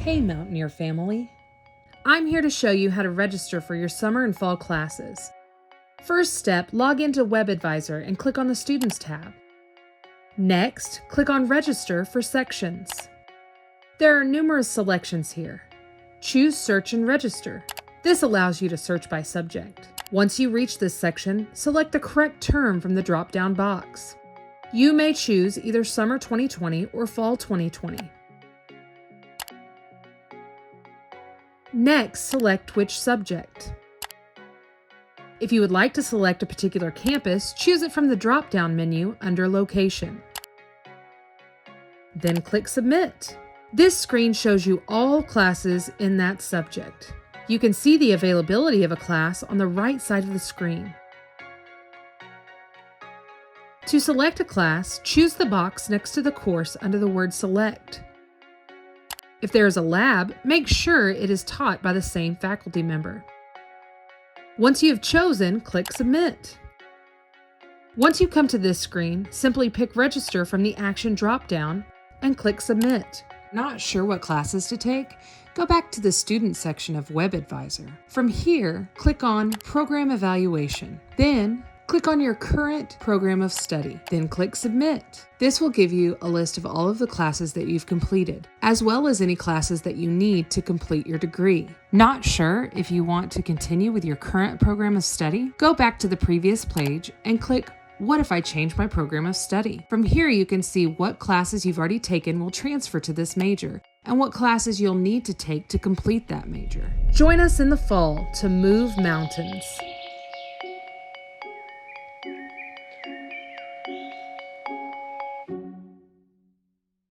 Hey Mountaineer family! I'm here to show you how to register for your summer and fall classes. First step, log into WebAdvisor and click on the Students tab. Next, click on Register for sections. There are numerous selections here. Choose Search and Register. This allows you to search by subject. Once you reach this section, select the correct term from the drop-down box. You may choose either Summer 2020 or Fall 2020. Next, select which subject. If you would like to select a particular campus, choose it from the drop-down menu under Location. Then click Submit. This screen shows you all classes in that subject. You can see the availability of a class on the right side of the screen. To select a class, choose the box next to the course under the word Select. If there is a lab, make sure it is taught by the same faculty member. Once you have chosen, click Submit. Once you come to this screen, simply pick Register from the Action drop-down and click Submit. Not sure what classes to take? Go back to the Student section of WebAdvisor. From here, click on Program Evaluation. Then, click on your current program of study. Then click Submit. This will give you a list of all of the classes that you've completed, as well as any classes that you need to complete your degree. Not sure if you want to continue with your current program of study? Go back to the previous page and click What if I change my program of study? From here, you can see what classes you've already taken will transfer to this major, and what classes you'll need to take to complete that major. Join us in the fall to move mountains.